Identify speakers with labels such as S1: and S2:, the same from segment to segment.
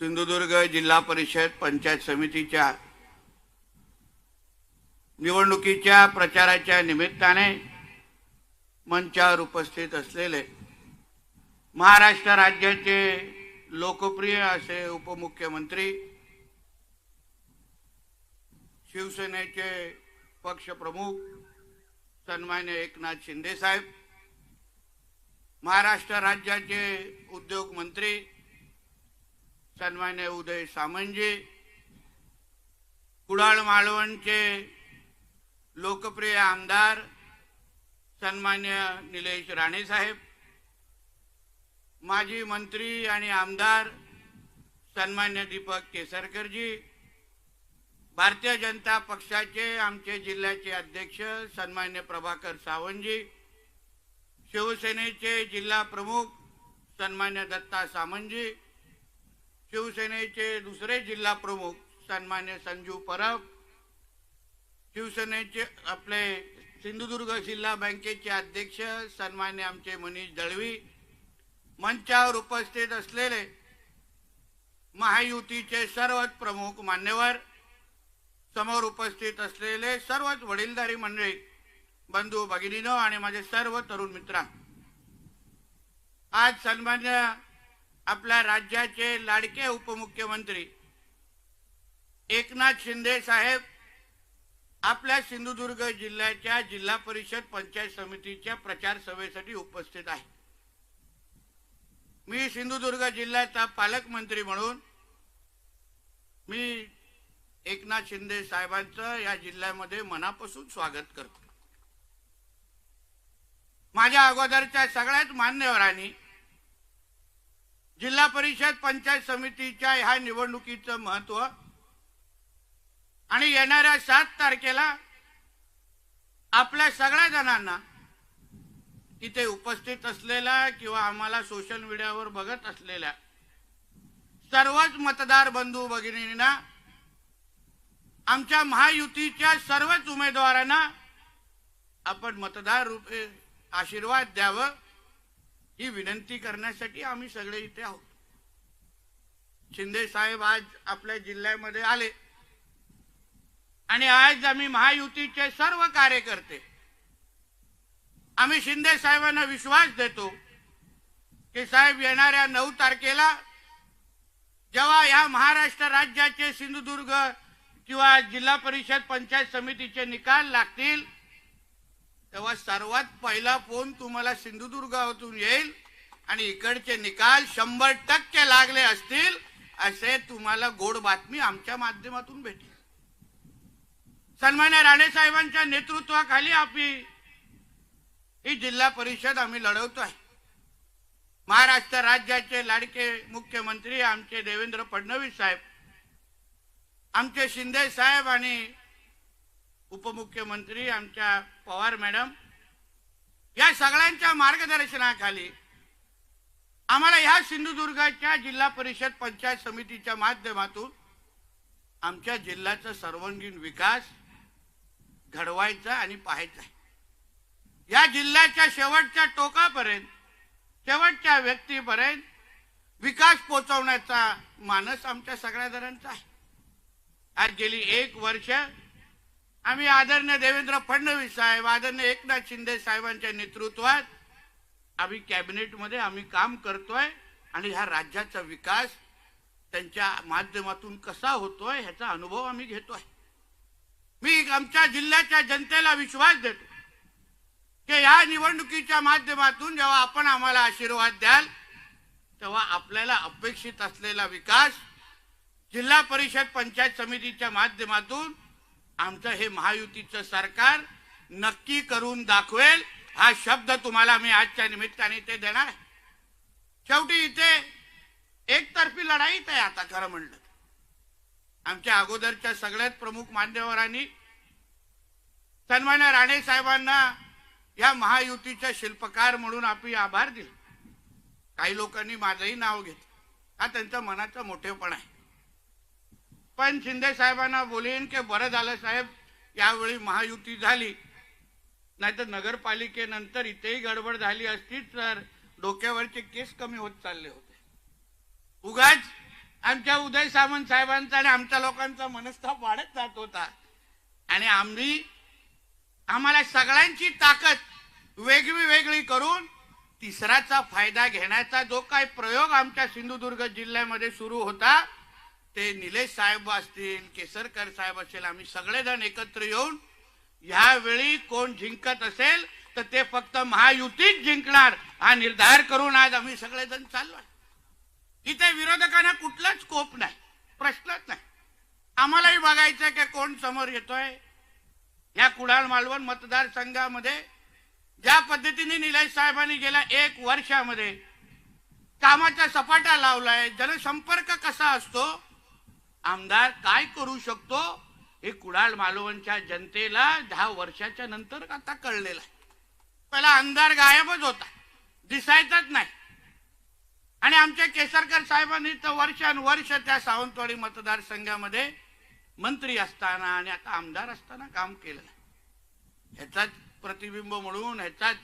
S1: सिंधुदुर्ग जिल्हा परिषद पंचायत समितीच्या निवडणुकीच्या प्रचाराच्या निमित्ताने मंचावर उपस्थित असलेले महाराष्ट्र राज्याचे लोकप्रिय असे उपमुख्यमंत्री, शिवसेनेचे पक्षप्रमुख सन्मान्य एकनाथ शिंदे साहेब, महाराष्ट्र राज्याचे उद्योग मंत्री सन्मान्य उदय सामंतजी, कुडाळ मालवणचे लोकप्रिय आमदार सन्मान्य निलेश राणे साहेब, माजी मंत्री आणि आमदार सन्मान्य दीपक केसरकरजी, भारतीय जनता पक्षाचे आमचे जिल्ह्याचे अध्यक्ष सन्मान्य प्रभाकर सावंतजी, शिवसेनेचे जिल्हा प्रमुख सन्मान्य दत्ता सामंतजी, शिवसेनेचे दुसरे जिल्हा प्रमुख सन्मान्य संजू परब, शिवसेनेचे आपले सिंधुदुर्ग जिल्हा बँकेचे अध्यक्ष सन्मान्य आमचे मनीष दळवी, मंचावर उपस्थित असलेले महायुतीचे सर्वच प्रमुख मान्यवर, समोर उपस्थित असलेले सर्वच वडीलधारी मंडळी, बंधू भगिनीनो आणि माझे सर्व तरुण मित्र, आज सन्मान्य आपल्या राज्याचे लाडके उपमुख्यमंत्री एकनाथ शिंदे साहेब आपल्या सिंधुदुर्ग जिल्ह्याच्या जिल्हा परिषद पंचायत समितीच्या प्रचार सभेसाठी उपस्थित आहे। मी सिंधुदुर्ग जिल्ह्याचा पालकमंत्री म्हणून मी एकनाथ शिंदे साहेबांचं या जिल्ह्यामध्ये मनापासून स्वागत करतो। माझ्या अगोदरच्या सगळ्याच मान्यवरांनी जिल्हा परिषद पंचायत समितीच्या ह्या निवडणुकीचं महत्त्व आणि येणाऱ्या 7 तारखेला आपल्या सगळ्या जणांना इथे उपस्थित असलेला किंवा आम्हाला सोशल मीडियावर बघत असलेल्या सर्वच मतदार बंधू भगिनींना, आमच्या महायुतीच्या सर्वच उमेदवारांना आपण मतदार रूपे आशीर्वाद द्यावं ही विनंती करण्यासाठी आम्ही सगळे इथे आहोत। शिंदे साहेब आज आपल्या जिल्ह्यामध्ये आले आणि आज आम्ही महायुतीचे सर्व कार्यकर्ते आम्ही शिंदे साहेबांना विश्वास देतो की साहेब येणाऱ्या 9 तारखेला जेव्हा या महाराष्ट्र राज्याचे सिंधुदुर्ग किंवा जिल्हा परिषद पंचायत समितीचे निकाल लागतील तेव्हा सर्वात पहिला फोन तुम्हाला सिंधुदुर्गातून येईल आणि इकडचे निकाल 100% लागले असतील असे तुम्हाला गोड बातमी आमच्या माध्यमातून भेटेल। सन्मान्य राणे साहेबांच्या नेतृत्वाखाली ही जिल्हा परिषद आम्ही लढवतोय। महाराष्ट्र राज्याचे लाडके मुख्यमंत्री आमचे देवेंद्र फडणवीस साहेब, आमचे शिंदे साहेब आणि उपमुख्यमंत्री आमच्या पवार मॅडम या सगळ्यांच्या मार्गदर्शनाखाली आम्हाला ह्या सिंधुदुर्गाच्या जिल्हा परिषद पंचायत समितीच्या माध्यमातून आमच्या जिल्ह्याचा सर्वांगीण विकास घडवायचा आणि पाहायचा आहे। या जिल्ह्याच्या शेवटच्या टोकापर्यंत, शेवटच्या व्यक्तीपर्यंत विकास पोहोचवण्याचा मानस आमच्या सगळ्या जणांचा आहे। आज गेली 1 वर्ष आम्ही आदरणीय देवेंद्र फडणवीस साहेब, आदरणीय एकनाथ शिंदे साहेबांच्या नेतृत्वात आम्ही कॅबिनेटमध्ये आम्ही काम करतोय आणि ह्या राज्याचा विकास त्यांच्या माध्यमातून कसा होतोय ह्याचा अनुभव आम्ही घेतोय। मी आमच्या जिल्ह्याच्या जनतेला विश्वास देतो की या निवडणुकीच्या माध्यमातून जेव्हा आपण आम्हाला आशीर्वाद द्याल तेव्हा आपल्याला अपेक्षित असलेला विकास जिल्हा परिषद पंचायत समितीच्या माध्यमातून आमचं हे महायुतीचं सरकार नक्की करून दाखवेल हा शब्द तुम्हाला मी आजच्या निमित्ताने ते देणार आहे। शेवटी इथे एकतर्फी लढाईच आहे। आता खरं म्हणलं आमच्या अगोदरच्या सगळ्यात प्रमुख मान्यवरांनी सन्मान्य राणे साहेबांना या महायुतीच्या शिल्पकार म्हणून आपली आभार दिले। काही लोकांनी माझंही नाव घेतलं, हा त्यांचा मनाचा मोठेपणा आहे। पण शिंदे साहेबांना बोलेन की बरं झालं साहेब यावेळी महायुती झाली, नाहीतर नगरपालिकेनंतर इथेही गडबड झाली असती तर डोक्यावरचे केस कमी होत चालले होते। उगाच आमच्या उदय सामंत साहेबांचा आणि आमच्या लोकांचा मनस्ताप वाढत जात होता आणि आम्हाला सगळ्यांची ताकद वेगळी करून तिसराचा फायदा घेण्याचा जो काही प्रयोग आमच्या सिंधुदुर्ग जिल्ह्यामध्ये सुरू होता ते निलेश साहेब असतील, केसरकर साहेब असेल, आम्ही सगळेजण एकत्र येऊन यावेळी कोण जिंकत असेल तर ते फक्त महायुतीच जिंकणार हा निर्धार करून आज आम्ही सगळेजण चाललोय. इथे विरोधकांना कुठलाच स्कोप नाही, प्रश्नच नाही. आम्हालाही बघायचं की कोण समोर येतोय. या कुडाळ मालवण मतदारसंघामध्ये ज्या पद्धतीने निलेश साहेबांनी गेल्या 1 वर्षामध्ये कामाचा सपाटा लावलाय, जनसंपर्क कसा असतो, आमदार काय करू शकतो, हे कुडाळ मालवणच्या जनतेला 10 वर्षाच्या नंतर आता कळलेलं आहे. पहिला आमदार गायबच होता, दिसायचाच नाही. आणि आमच्या केसरकर साहेबांनी तर वर्षानुवर्ष त्या सावंतवाडी मतदारसंघामध्ये मंत्री असताना आणि आता आमदार असताना काम केलेलं आहे. ह्याचाच प्रतिबिंब म्हणून ह्याचाच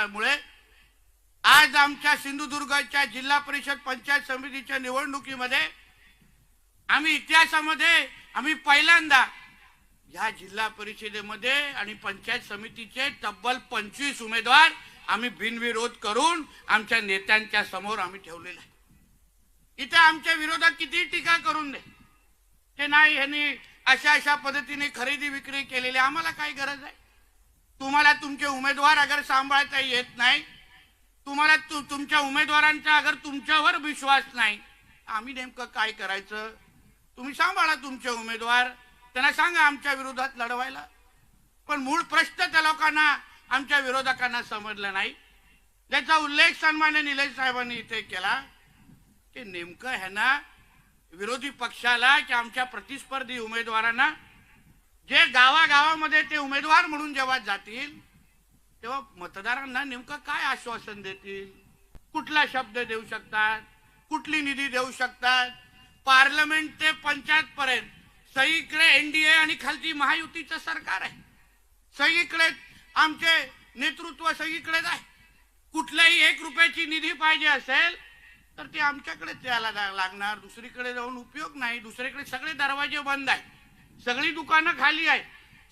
S1: मुळे आज आमच्या सिंधुदुर्गच्या जिल्हा परिषद पंचायत समितीच्या निवडणुकीमध्ये आम्ही इतिहासामध्ये पहिल्यांदा या जिल्हा परिषदेमध्ये आणि पंचायत समितीचे तब्बल 25 उमेदवार आम्ही बिनविरोध करून आमच्या नेत्यांच्या समोर आम्ही ठेवलेले आहे. इथे आमच्या विरोधात किती टीका करून दे ते नाही, ह्यांनी अशा पद्धतीने खरेदी विक्री केलेली, आम्हाला काय गरज आहे. तुम्हाला तुमचे उमेदवार अगर सांभाळता येत नाही, तुम्हाला तुमच्या उमेदवारांचा अगर तुमच्यावर विश्वास नाही, आम्ही नेमकं काय करायचं. तुम्ही सांभाळा तुमचे उमेदवार, त्यांना सांगा आमच्या विरोधात लढवायला. पण मूळ प्रश्न त्या लोकांना, आमच्या विरोधकांना समजलं नाही. त्याचा उल्लेख सन्मान्य निलेश साहेबांनी इथे केला की नेमकं ह्यांना विरोधी पक्षाला की आमच्या प्रतिस्पर्धी उमेदवारांना जे गावागावामध्ये ते उमेदवार म्हणून जेव्हा जातील तेव्हा मतदारांना नेमकं काय आश्वासन देतील, कुठला शब्द देऊ शकतात, कुठली निधी देऊ शकतात. पार्लमेंट ते पंचायत पर्यंत सगळीकडे एनडीए आणि खालती महायुतीचं सरकार आहे. सगळीकडे आमचे नेतृत्व सगळीकडेच आहे. कुठल्याही 1 रुपयाची निधी पाहिजे असेल तर ते आमच्याकडे द्यायला लागणार, दुसरीकडे जाऊन उपयोग नाही. दुसरीकडे सगळे दरवाजे बंद आहे, सगळी दुकानं खाली आहे.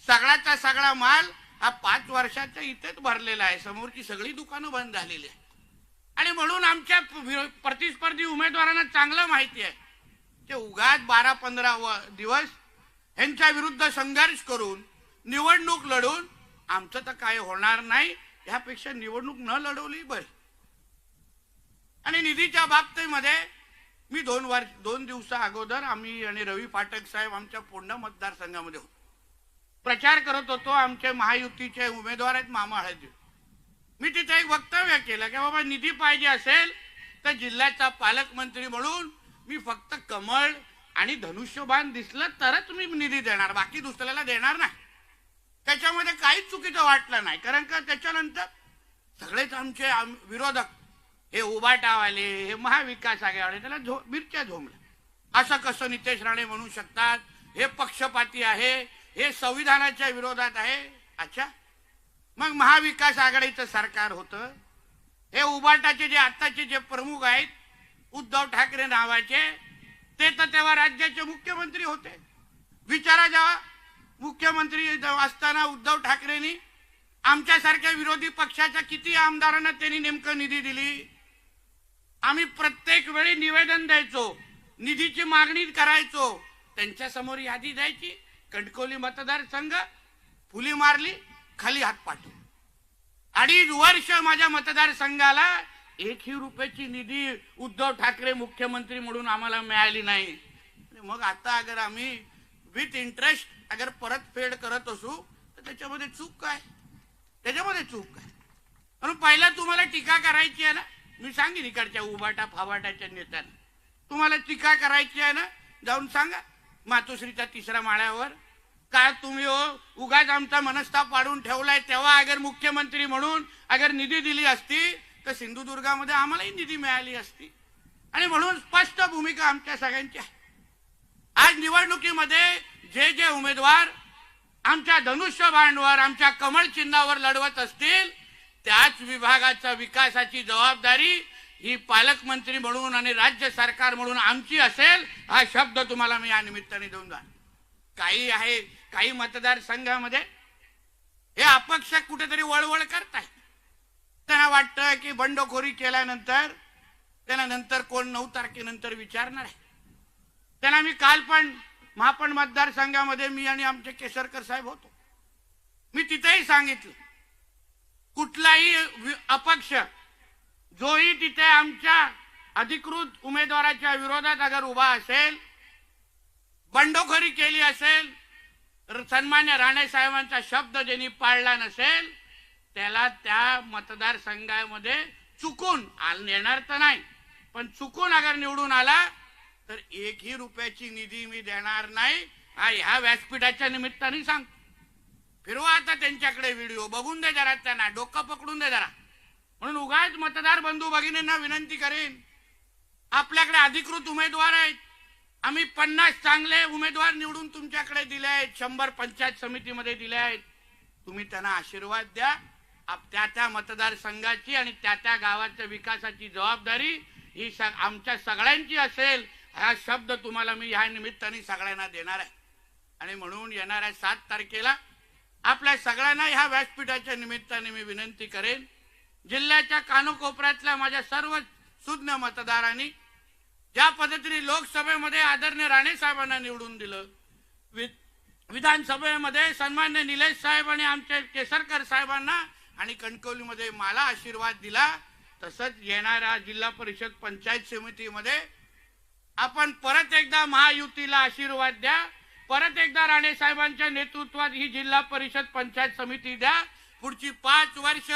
S1: सगळ्याचा सगळा माल हा 5 वर्षाच्या इथेच भरलेला आहे, समोरची सगळी दुकानं बंद झालेली आहे. आणि म्हणून आमच्या प्रतिस्पर्धी उमेदवारांना चांगलं माहिती आहे ते उगाच 12-15 दिवस ह्यांच्या विरुद्ध संघर्ष करून निवडणूक लढून आमचं तर काय होणार नाही, ह्यापेक्षा निवडणूक न लढवली बरी. आणि निधीच्या बाबतीमध्ये मी 2 दिवसा अगोदर आम्ही आणि रवी पाठक साहेब आमच्या पोंढा मतदारसंघामध्ये होतो, प्रचार करत होतो. आमचे महायुतीचे उमेदवार आहेत मामा हळदी. मी तिथे एक वक्तव्य केलं की बाबा निधी पाहिजे असेल तर जिल्ह्याचा पालकमंत्री म्हणून मी फक्त कमळ आणि धनुष्यबाण दिसलं तरच मी निधी देणार, बाकी दुसऱ्याला देणार नाही. त्याच्यामध्ये काहीच चुकीचं वाटलं नाही, कारण का त्याच्यानंतर सगळेच आमचे विरोधक हे उबाटावाले, हे महाविकास आघाडीवाले त्याला मिरच्या झोमल्या. असं कसं नितेश राणे म्हणू शकतात, हे पक्षपाती आहे, हे संविधानाच्या विरोधात आहे. अच्छा, मग महाविकास आघाडीचं सरकार होतं, हे उबाटाचे जे आताचे जे प्रमुख आहेत उद्धव ठाकरे नावाचे, ते तर तेव्हा राज्याचे मुख्यमंत्री होते. विचारा, जेव्हा मुख्यमंत्री असताना उद्धव ठाकरेंनी आमच्यासारख्या विरोधी पक्षाच्या किती आमदारांना त्यांनी नेमकं निधी दिली. आम्ही प्रत्येक वेळी निवेदन द्यायचो, निधीची मागणी करायचो, त्यांच्या समोर यादी द्यायची. कणकवली मतदारसंघ फुली मारली, खाली हात पाठवले. 2.5 वर्ष माझ्या मतदारसंघाला 1ही रुपयाची निधी उद्धव ठाकरे मुख्यमंत्री म्हणून आम्हाला मिळाली नाही. मग आता अगर आम्ही विथ इंटरेस्ट अगर परतफेड करत असू तर त्याच्यामध्ये चूक काय, त्याच्यामध्ये चूक काय. म्हणून पहिला तुम्हाला टीका करायची आहे ना, मी सांगेन इकडच्या उबाटा फाबाटाच्या नेत्यांना, तुम्हाला टीका करायची आहे ना, जाऊन सांगा मातोश्रीच्या 3ऱ्या माळ्यावर काय तुम्ही उगाच आमचा मनस्ताप वाढून ठेवलाय. तेव्हा अगर मुख्यमंत्री म्हणून अगर निधी दिली असती तर सिंधुदुर्गामध्ये आम्हालाही निधी मिळाली असती. आणि म्हणून स्पष्ट भूमिका आमच्या सगळ्यांची आहे. आज निवडणुकीमध्ये जे जे उमेदवार आमच्या धनुष्यबाणावर, आमच्या कमळ चिन्हावर लढवत असतील त्याच विभागाच्या विकासाची जबाबदारी ही पालकमंत्री म्हणून आणि राज्य सरकार म्हणून आमची असेल, हा शब्द तुम्हाला मी या निमित्ताने देऊन जा. काही आहे, काही मतदारसंघामध्ये हे अपक्ष कुठेतरी वळवळ करताय. त्यांना वाटतं की बंडखोरी केल्यानंतर त्यांना नंतर कोण 9 तारखेनंतर विचारणार आहे. त्यांना मी काल पण महापण मतदारसंघामध्ये मी आणि आमचे केसरकर साहेब होतो. मी तिथेही सांगितलं, कुठलाही अपक्ष जोही तिथे आमच्या अधिकृत उमेदवाराच्या विरोधात अगर उभा असेल, बंडखोरी केली असेल, सन्मान्य राणे साहेबांचा शब्द ज्यांनी पाळला नसेल, त्याला त्या मतदारसंघामध्ये चुकून येणार तर नाही, पण चुकून अगर निवडून आला तर 1ही रुपयाची निधी मी देणार नाही. हा ह्या व्यासपीठाच्या निमित्ताने सांगतो. फिरवा आता त्यांच्याकडे व्हिडिओ, बघून दे जरा, त्यांना डोकं पकडून दे जरा. म्हणून उगाच मतदार बंधू भगिनींना विनंती करेन, आपल्याकडे अधिकृत उमेदवार आहेत. आम्ही 50 चांगले उमेदवार निवडून तुमच्याकडे दिले आहेत, 100 पंचायत समितीमध्ये दिले आहेत. तुम्ही त्यांना आशीर्वाद द्या. त्या त्या मतदारसंघाची आणि त्या त्या गावाच्या विकासाची जबाबदारी ही आमच्या सगळ्यांची असेल. हा शब्द तुम्हाला मी या निमित्ताने सगळ्यांना देणार आहे. आणि म्हणून येणाऱ्या 7 तारखेला आपल्या सगळ्यांना ह्या व्यासपीठाच्या निमित्ताने मी विनंती करेन, जिल्ह्याच्या कानकोपऱ्यातल्या माझ्या सर्व सुज्ञ मतदारांनी ज्या पद्धतीने लोकसभेमध्ये आदरणीय राणे साहेबांना निवडून दिलं, विधानसभेमध्ये सन्मान्य निलेश साहेब आणि आमचे केसरकर साहेबांना आणि कणकवलीमध्ये मला आशीर्वाद दिला, तसंच येणाऱ्या जिल्हा परिषद पंचायत समितीमध्ये आपण परत एकदा महायुतीला आशीर्वाद द्या. परत एकदा राणे साहेबांच्या नेतृत्वात ही जिल्हा परिषद पंचायत समिती द्या. पुढची 5 वर्ष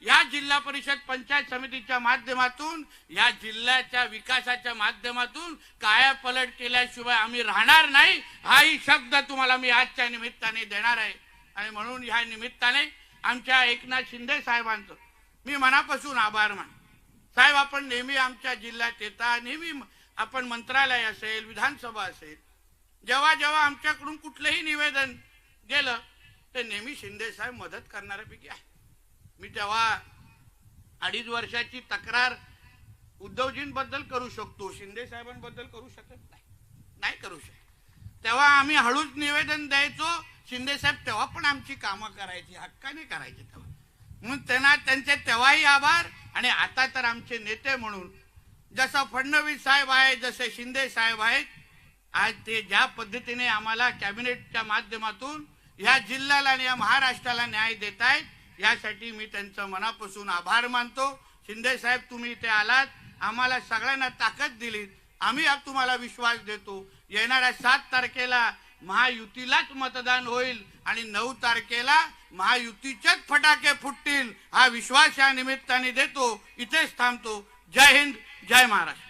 S1: या जिल्हा परिषद पंचायत समितीच्या माध्यमातून, या जिल्ह्याच्या विकासाच्या माध्यमातून कायापलट केल्याशिवाय आम्ही राहणार नाही. हाही शब्द तुम्हाला मी आजच्या निमित्ताने देणार आहे. आणि म्हणून ह्या निमित्ताने आमच्या एकनाथ शिंदे साहेबांचं मी मनापासून आभार मानतो. साहेब, आपण नेहमी आमच्या जिल्ह्यात येता, नेहमी आपण मंत्रालय असेल, विधानसभा असेल, जेव्हा जेव्हा आमच्याकडून कुठलंही निवेदन गेलं ते नेहमी शिंदे साहेब मदत करणाऱ्यापैकी आहे. मी तेव्हा 2.5 वर्षाची तक्रार उद्धवजींबद्दल करू शकतो, शिंदे साहेबांबद्दल करू शकत नाही करू शकत. तेव्हा आम्ही हळूच निवेदन द्यायचो, शिंदे साहेब तेव्हा पण आमची कामं करायची, हक्काने करायची. तेव्हा म्हणून त्यांना त्यांचे तेव्हाही आभार. आणि आता तर आमचे नेते म्हणून जसं फडणवीस साहेब आहेत, जसे शिंदे साहेब आहेत, आज ते ज्या पद्धतीने आम्हाला कॅबिनेटच्या माध्यमातून या जिल्ह्याला आणि या महाराष्ट्राला न्याय देत आहेत, यासाठी मी त्यांचं मनापासून आभार मानतो. शिंदे साहेब, तुम्ही इथे आलात, आम्हाला सगळ्यांना ताकद दिलीत, आम्ही तुम्हाला विश्वास देतो. येणाऱ्या 7 तारखेला महायुतीलाच मतदान होईल आणि 9 तारखेला महायुतीचेच फटाके फुटतील, हा विश्वास या निमित्ताने देतो. इथेच थांबतो. जय हिंद, जय महाराष्ट्र.